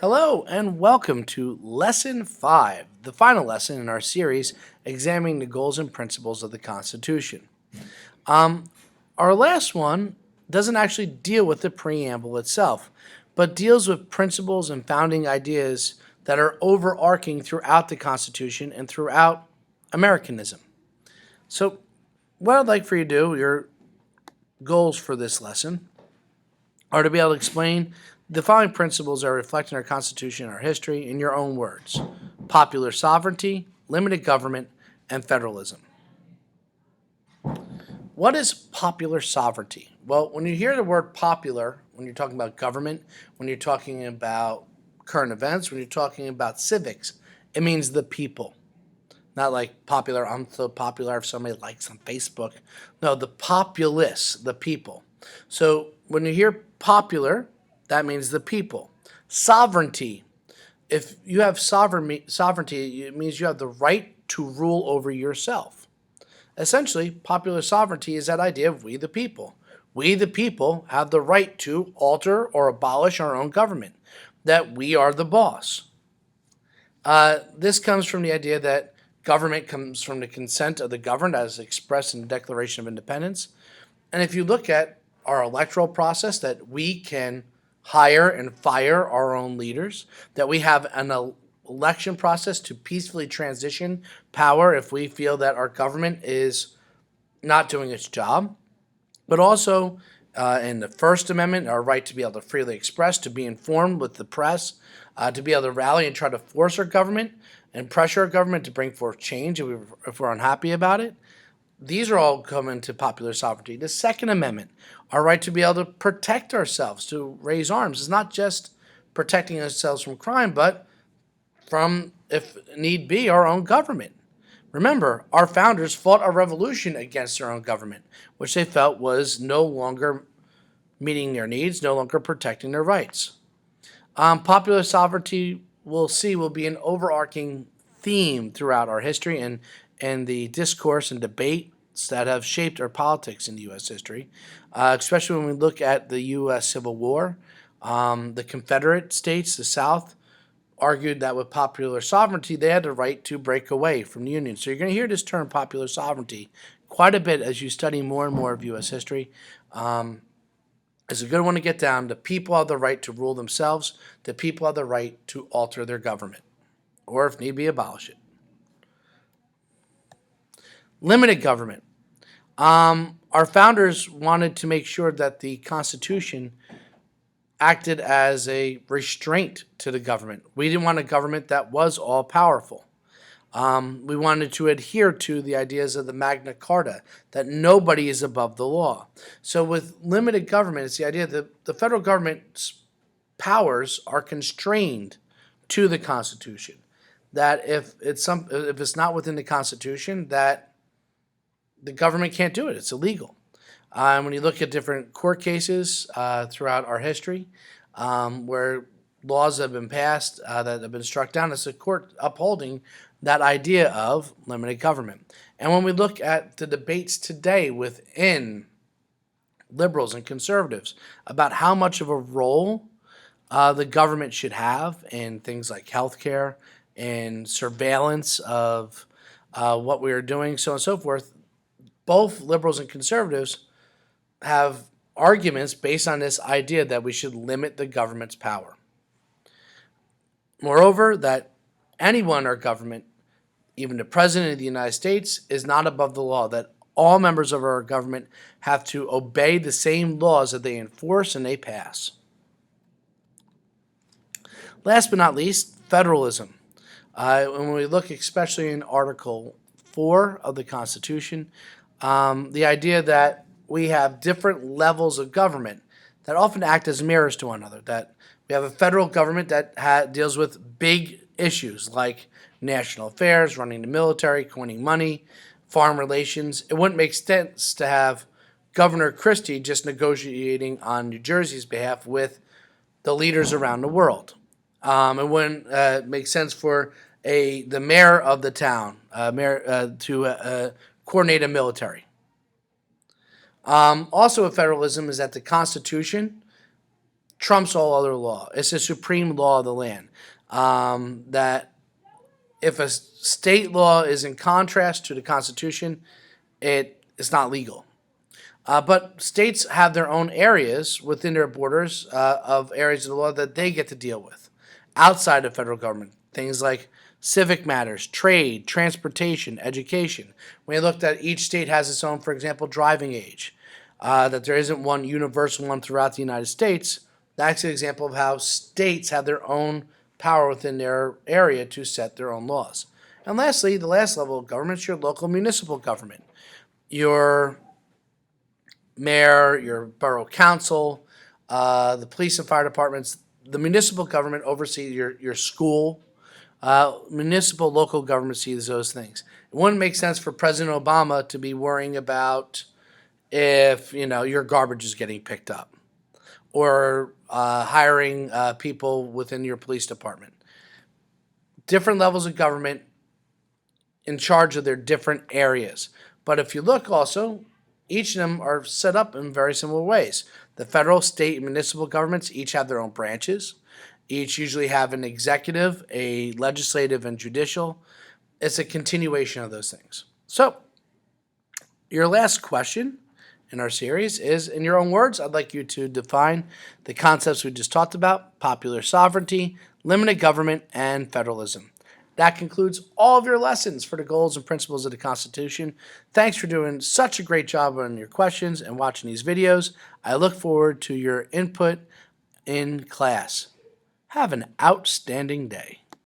Hello and welcome to Lesson 5, the final lesson in our series examining the goals and principles of the Constitution. Um, our last one doesn't actually deal with the preamble itself, but deals with principles and founding ideas that are overarching throughout the Constitution and throughout Americanism. So, what I'd like for you to do, your goals for this lesson, are to be able to explain the following principles are reflected in our Constitution and our history in your own words: popular sovereignty, limited government, and federalism. What is popular sovereignty? Well, when you hear the word popular, when you're talking about government, when you're talking about current events, when you're talking about civics, it means the people. Not like popular, I'm so popular if somebody likes on Facebook. No, the populace, the people. So when you hear popular, that means the people. Sovereignty. If you have sovereignty, it means you have the right to rule over yourself. Essentially, popular sovereignty is that idea of we the people. We the people have the right to alter or abolish our own government, that we are the boss. This comes from the idea that government comes from the consent of the governed as expressed in the Declaration of Independence. And if you look at our electoral process, that we can hire and fire our own leaders, that we have an election process to peacefully transition power if we feel that our government is not doing its job, but also in the First Amendment, our right to be able to freely express, to be informed with the press, to be able to rally and try to force our government and pressure our government to bring forth change if we're unhappy about it. These are all come into popular sovereignty. The Second Amendment, our right to be able to protect ourselves, to raise arms, is not just protecting ourselves from crime, but from, if need be, our own government. Remember, our founders fought a revolution against their own government, which they felt was no longer meeting their needs, no longer protecting their rights. Popular sovereignty, we'll see, will be an overarching theme throughout our history and the discourse and debates that have shaped our politics in U.S. history, especially when we look at the U.S. Civil War. The Confederate States, the South, argued that with popular sovereignty, they had the right to break away from the Union. So you're going to hear this term popular sovereignty quite a bit as you study more and more of U.S. history. It's a good one to get down. The people have the right to rule themselves. The people have the right to alter their government, or if need be, abolish it. Limited government. Our founders wanted to make sure that the Constitution acted as a restraint to the government. We didn't want a government that was all powerful. We wanted to adhere to the ideas of the Magna Carta, that nobody is above the law. So with limited government, it's the idea that the federal government's powers are constrained to the Constitution. That if it's not within the Constitution, that the government can't do it. It's illegal. When you look at different court cases throughout our history, where laws have been passed that have been struck down, it's a court upholding that idea of limited government. And when we look at the debates today within liberals and conservatives about how much of a role the government should have in things like healthcare and surveillance of what we are doing, so on and so forth, both liberals and conservatives have arguments based on this idea that we should limit the government's power. Moreover, that anyone in our government, even the President of the United States, is not above the law, that all members of our government have to obey the same laws that they enforce and they pass. Last but not least, federalism. When we look especially in Article 4 of the Constitution, the idea that we have different levels of government that often act as mirrors to one another, that we have a federal government that deals with big issues like national affairs, running the military, coining money, foreign relations. It wouldn't make sense to have Governor Christie just negotiating on New Jersey's behalf with the leaders around the world. It wouldn't make sense for the mayor of the town to coordinate a military. Also, with federalism is that the Constitution trumps all other law. It's the supreme law of the land. That if a state law is in contrast to the Constitution, it is not legal. But states have their own areas within their borders of areas of the law that they get to deal with outside of federal government. Things like civic matters, trade, transportation, education. When you looked at each state has its own, for example, driving age, that there isn't one universal one throughout the United States. That's an example of how states have their own power within their area to set their own laws. And lastly, the last level of government is your local municipal government. Your mayor, your borough council, the police and fire departments, the municipal government oversees your school. Municipal local government sees those things. It wouldn't make sense for President Obama to be worrying about if your garbage is getting picked up or hiring people within your police department. Different levels of government in charge of their different areas. But if you look also, each of them are set up in very similar ways. The federal, state, and municipal governments each have their own branches. Each usually have an executive, a legislative, and judicial. It's a continuation of those things. So, your last question in our series is, in your own words, I'd like you to define the concepts we just talked about: popular sovereignty, limited government, and federalism. That concludes all of your lessons for the goals and principles of the Constitution. Thanks for doing such a great job on your questions and watching these videos. I look forward to your input in class. Have an outstanding day.